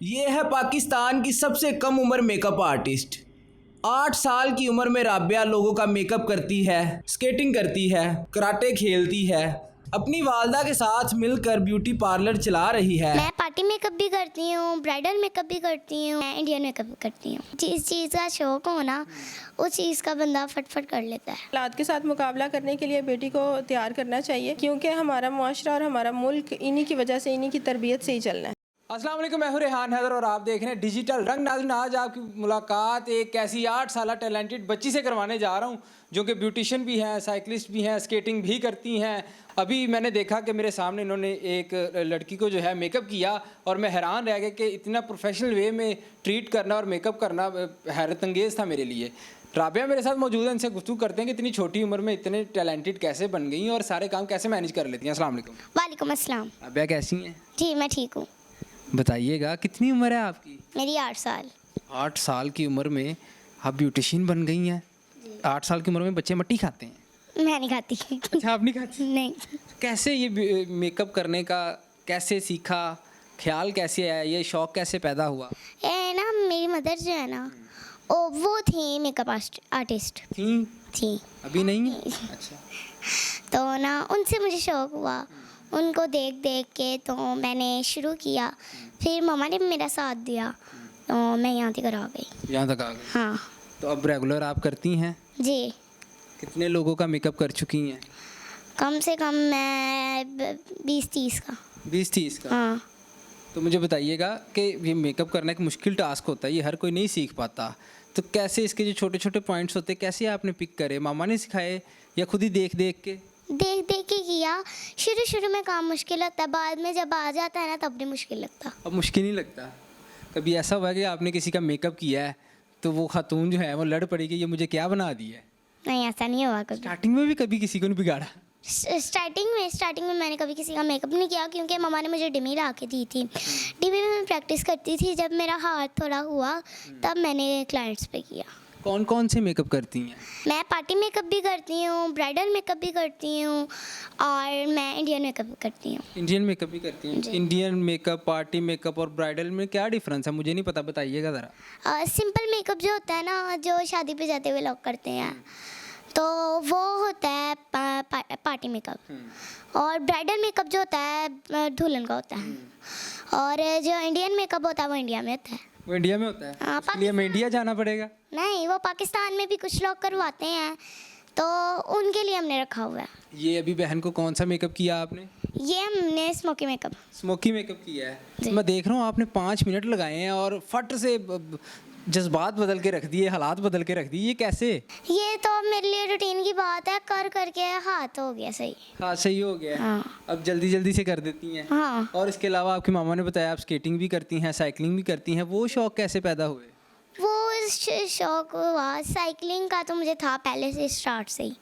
ये है पाकिस्तान की सबसे कम उम्र मेकअप आर्टिस्ट। 8 साल की उम्र में राबिया लोगों का मेकअप करती है, स्केटिंग करती है, कराटे खेलती है, अपनी वालदा के साथ मिलकर ब्यूटी पार्लर चला रही है। मैं पार्टी मेकअप भी करती हूँ, ब्राइडल मेकअप भी करती हूँ, मैं इंडियन मेकअप भी करती हूँ। जिस चीज़ का शौक हो ना, उस चीज़ का बंदा फटफट कर लेता है। हालात के साथ मुकाबला करने के लिए बेटी को तैयार करना चाहिए, क्योंकि हमारा मुआशरा और हमारा मुल्क इन्हीं की वजह से, इन्हीं की तरबियत से ही चलना है। अस्सलाम वालेकुम, मैं हूं रेहान हैदर और आप देख रहे हैं डिजिटल रंग। नाज़रीन, आज आपकी मुलाकात एक ऐसी 8 साल टैलेंटेड बच्ची से करवाने जा रहा हूं जो कि ब्यूटिशियन भी हैं, साइकिलिस्ट भी हैं, स्केटिंग भी करती हैं। अभी मैंने देखा कि मेरे सामने इन्होंने एक लड़की को जो है मेकअप किया और मैं हैरान रह गया कि इतना प्रोफेशनल वे में ट्रीट करना और मेकअप करना हैरत अंगेज़ था मेरे लिए। राबिया मेरे साथ मौजूद है, इनसे गुफ्तगू करते हैं कि इतनी छोटी उम्र में इतने टैलेंटेड कैसे बन गई और सारे काम कैसे मैनेज कर लेती हैं। अस्सलाम वालेकुम। वालेकुम अस्सलाम। राबिया कैसी हैं? जी मैं ठीक हूँ। बताइएगा कितनी उम्र है आपकी? मेरी 8 साल। 8 साल की उम्र में आप ब्यूटिशियन बन गई हैं। 8 साल की उम्र में बच्चे मट्टी खाते हैं? मैं नहीं खाती। अच्छा, आप नहीं खाती? नहीं। कैसे ये मेकअप करने का कैसे सीखा, ख्याल कैसे आया, ये शौक़ कैसे पैदा हुआ? ये ना मेरी मदर जो है ना, वो थी मेकअप आर्टिस्ट थी। अभी नहीं है? अच्छा। तो ना उनसे मुझे शौक़ हुआ, उनको देख देख के तो मैंने शुरू किया। फिर मम्मा ने भी मेरा साथ दिया तो मैं यहाँ तक आ गई। यहाँ तक आ गई? हाँ तो अब रेगुलर आप करती हैं? जी। कितने लोगों का मेकअप कर चुकी हैं? कम से कम मैं 20-30 का। 20-30 का? हाँ। तो मुझे बताइएगा कि ये मेकअप करना एक मुश्किल टास्क होता है, ये हर कोई नहीं सीख पाता। तो कैसे इसके जो छोटे छोटे पॉइंट्स होते हैं कैसे आपने पिक करे? मामा ने सिखाए या खुद ही देख देख के किया। शुरू में काम मुश्किल लगता है, बाद में जब आ जाता है ना तब नहीं मुश्किल लगता। अब मुश्किल नहीं लगता? कभी ऐसा हुआ कि आपने किसी का मेकअप किया है तो वो खातून जो है वो लड़ पड़ी कि ये मुझे क्या बना दिया है? नहीं, ऐसा नहीं हुआ कभी। स्टार्टिंग में भी कभी किसी को नहीं बिगाड़ा? स्टार्टिंग में मैंने कभी किसी का मेकअप नहीं किया, क्योंकि मम्मा ने मुझे डिमी ला के दी थी। डिमी में मैं प्रैक्टिस करती थी। जब मेरा हाथ थोड़ा हुआ तब मैंने क्लाइंट्स पे किया। कौन कौन से मेकअप करती हैं? मैं पार्टी मेकअप भी करती हूँ, ब्राइडल मेकअप भी करती हूँ और मैं इंडियन मेकअप भी करती हूँ। इंडियन मेकअप भी करती हैं? इंडियन मेकअप, पार्टी मेकअप और ब्राइडल में क्या डिफरेंस है? मुझे नहीं पता, बताइएगा ज़रा। सिंपल मेकअप जो होता है ना, जो शादी पे जाते हुए लोग करते हैं, तो वो होता है पार्टी मेकअप। और ब्राइडल मेकअप जो होता है दुल्हन का होता है। और जो इंडियन मेकअप होता है वो इंडिया में होता है। वो इंडिया में होता है? हाँ, इसके लिए हमें इंडिया जाना पड़ेगा? नहीं, वो पाकिस्तान में भी कुछ लोग करवाते हैं, तो उनके लिए हमने रखा हुआ है। ये अभी बहन को कौन सा मेकअप किया आपने? ये हमने स्मोकी मेकअप किया है। मैं देख रहा हूँ आपने 5 मिनट लगाए हैं और फट से जज्बात बदल के रख दिए, हालात बदल के रख दिए, ये कैसे? ये तो मेरे लिए रूटीन की बात है, कर करके हाथ हो गया सही। हाँ, सही हो गया। हाँ। अब जल्दी जल्दी से कर देती हैं। हाँ। और इसके अलावा आपकी मामा ने बताया आप स्केटिंग भी करती हैं, साइकिलिंग भी करती हैं। वो शौक़ कैसे पैदा हुए? वो शौक हुआ साइकिलिंग का, तो मुझे था पहले से स्टार्ट से ही।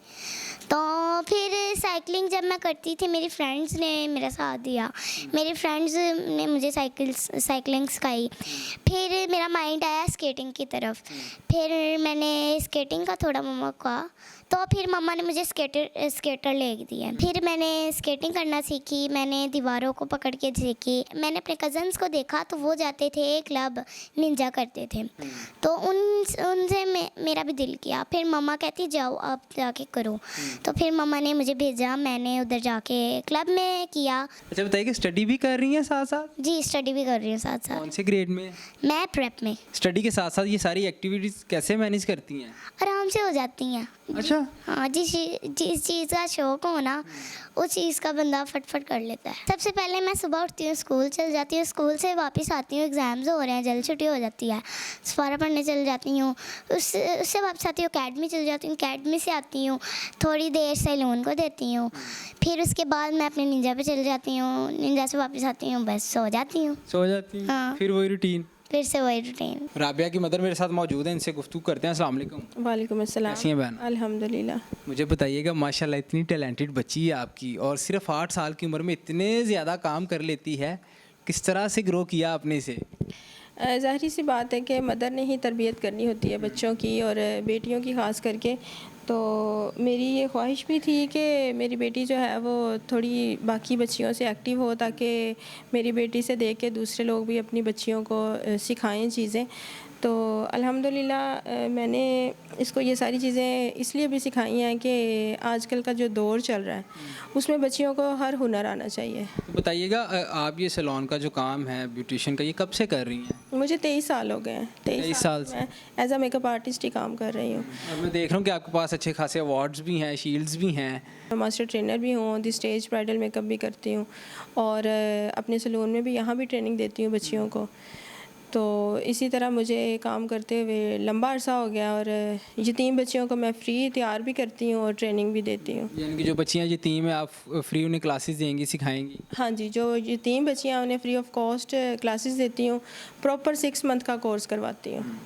तो फिर साइकिलिंग जब मैं करती थी, मेरी फ्रेंड्स ने मेरा साथ दिया, मेरी फ्रेंड्स ने मुझे साइकिलिंग सिखाई। फिर मेरा माइंड आया स्केटिंग की तरफ। फिर मैंने स्केटिंग का थोड़ा मम्मा का, तो फिर मम्मा ने मुझे स्केटर ले दिया। फिर मैंने स्केटिंग करना सीखी, मैंने दीवारों को पकड़ के सीखी। मैंने अपने कज़न्स को देखा तो वो जाते थे क्लब, निंजा करते थे, तो उनसे मेरा भी दिल किया। फिर मम्मा कहती जाओ आप जाके करो, तो फिर मम्मा ने मुझे भेजा, मैंने उधर जाके क्लब में किया। अच्छा, बताइए कि स्टडी भी कर रही हैं साथ साथ? जी, स्टडी भी कर रही हूँ साथ साथ। कौन से ग्रेड में? मैं प्रेप में। स्टडी के साथ साथ ये सारी एक्टिविटीज़ कैसे मैनेज करती हैं? आराम से हो जाती हैं। अच्छा। हाँ, जिस चीज़ का शौक़ हो ना, उस चीज़ का बंदा फटफट कर लेता है। सबसे पहले मैं सुबह उठती हूँ, स्कूल चल जाती हूँ, स्कूल से वापस आती हूँ, एग्ज़ाम्स हो रहे हैं, जल्द छुट्टी हो जाती है, सफारा पढ़ने चल जाती हूँ। उससे वापस आती हूँ, अकेडमी चल जाती हूँ, अकेडमी से आती हूँ, थोड़ी देर सैलून को देती हूँ। फिर उसके बाद मैं अपने निंजा पे चल जाती हूँ, निंजा से वापस आती हूँ, बस सो जाती हूँ। हाँ। फिर वही रूटीन? फिर से वही रूटीन। राबिया की मदर मेरे साथ मौजूद हैं, इनसे गुफ्तगू करते हैं। अस्सलाम वालेकुम। वालेकुम अस्सलाम। कैसी हैं बहन? अल्हम्दुलिल्लाह। मुझे बताइएगा, माशाल्लाह इतनी टैलेंटेड बच्ची है आपकी और सिर्फ 8 साल की उम्र में इतने ज़्यादा काम कर लेती है, किस तरह से ग्रो किया आपने इसे? ज़ाहिर सी बात है कि मदर ने ही तरबियत करनी होती है बच्चों की, और बेटियों की ख़ास करके। तो मेरी ये ख्वाहिश भी थी कि मेरी बेटी जो है वो थोड़ी बाकी बच्चियों से एक्टिव हो, ताकि मेरी बेटी से देख के दूसरे लोग भी अपनी बच्चियों को सिखाएं चीज़ें। तो अल्हम्दुलिल्लाह मैंने इसको ये सारी चीज़ें इसलिए भी सिखाई हैं कि आजकल का जो दौर चल रहा है उसमें बच्चियों को हर हुनर आना चाहिए। तो बताइएगा आप ये सैलून का जो काम है ब्यूटिशियन का, ये कब से कर रही हैं? मुझे 23 साल हो गए हैं। 23 साल से मैं एज अ मेकअप आर्टिस्ट ही काम कर रही हूँ। और मैं देख रहा हूँ कि आपके पास अच्छे खासे अवार्ड्स भी हैं, शील्ड्स भी हैं। मैं मास्टर ट्रेनर भी हूँ, दी स्टेज ब्राइडल मेकअप भी करती हूँ और अपने सैलून में भी यहाँ भी ट्रेनिंग देती हूँ बच्चियों को। तो इसी तरह मुझे काम करते हुए लंबा अरसा हो गया और यतीम बच्चियों को मैं फ्री तैयार भी करती हूँ और ट्रेनिंग भी देती हूँ। यानी कि जो बच्चियाँ यतीम है, आप फ्री उन्हें क्लासेस देंगी, सिखाएंगी? हाँ जी, जो यतीम बच्चियाँ उन्हें फ्री ऑफ कॉस्ट क्लासेस देती हूँ, प्रॉपर 6 मंथ का कोर्स करवाती हूँ।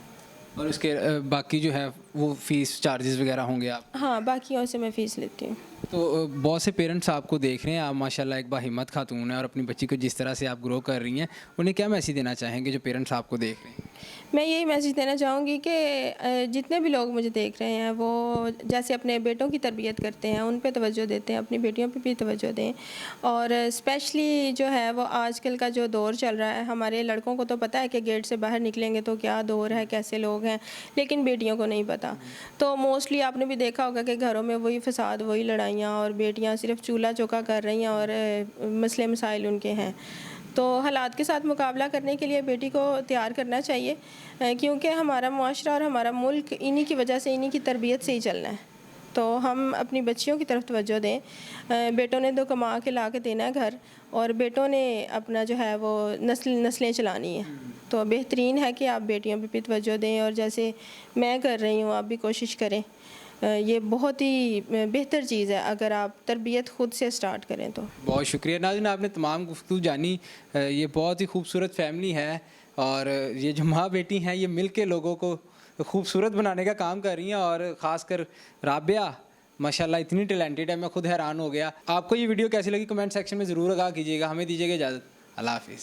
और उसके बाकी जो है वो फीस चार्जेस वगैरह होंगे आप? हाँ, बाकियों से मैं फ़ीस लेती हूँ। तो बहुत से पेरेंट्स आपको देख रहे हैं, आप माशाल्लाह एक बाहिम्मत खातून है और अपनी बच्ची को जिस तरह से आप ग्रो कर रही हैं, उन्हें क्या मैसेज देना चाहेंगे जो पेरेंट्स आपको देख रहे हैं? मैं यही मैसेज देना चाहूँगी कि जितने भी लोग मुझे देख रहे हैं वो जैसे अपने बेटों की तरबियत करते हैं, उन पे तवज्जो देते हैं, अपनी बेटियों पे भी तवज्जो दें। और स्पेशली जो है वो आजकल का जो दौर चल रहा है, हमारे लड़कों को तो पता है कि गेट से बाहर निकलेंगे तो क्या दौर है, कैसे लोग हैं, लेकिन बेटियों को नहीं पता। तो मोस्टली आपने भी देखा होगा कि घरों में वही फसाद, वही लड़ाइयाँ और बेटियाँ सिर्फ चूल्हा चौका कर रही हैं और मसले मसाइल उनके हैं। तो हालात के साथ मुकाबला करने के लिए बेटी को तैयार करना चाहिए, क्योंकि हमारा मुआशरा और हमारा मुल्क इन्हीं की वजह से, इन्हीं की तरबियत से ही चलना है। तो हम अपनी बच्चियों की तरफ तवज्जो दें। बेटों ने तो कमा के ला के देना है घर, और बेटों ने अपना जो है वो नस्लें चलानी है। तो बेहतरीन है कि आप बेटियों पे भी तवज्जो दें, और जैसे मैं कर रही हूँ आप भी कोशिश करें। ये बहुत ही बेहतर चीज़ है अगर आप तरबियत ख़ुद से स्टार्ट करें तो। बहुत शुक्रिया नाज़रीन, आपने तमाम गुफ्तगू जानी। ये बहुत ही खूबसूरत फैमिली है और ये जो माँ बेटी हैं ये मिल के लोगों को खूबसूरत बनाने का काम कर रही हैं। और ख़ासकर राबिया माशाल्लाह इतनी टैलेंटेड है, मैं खुद हैरान हो गया। आपको ये वीडियो कैसी लगी कमेंट सेक्शन में ज़रूर आगाह कीजिएगा। हमें दीजिएगा इजाज़त। अल्लाह हाफ़िज़।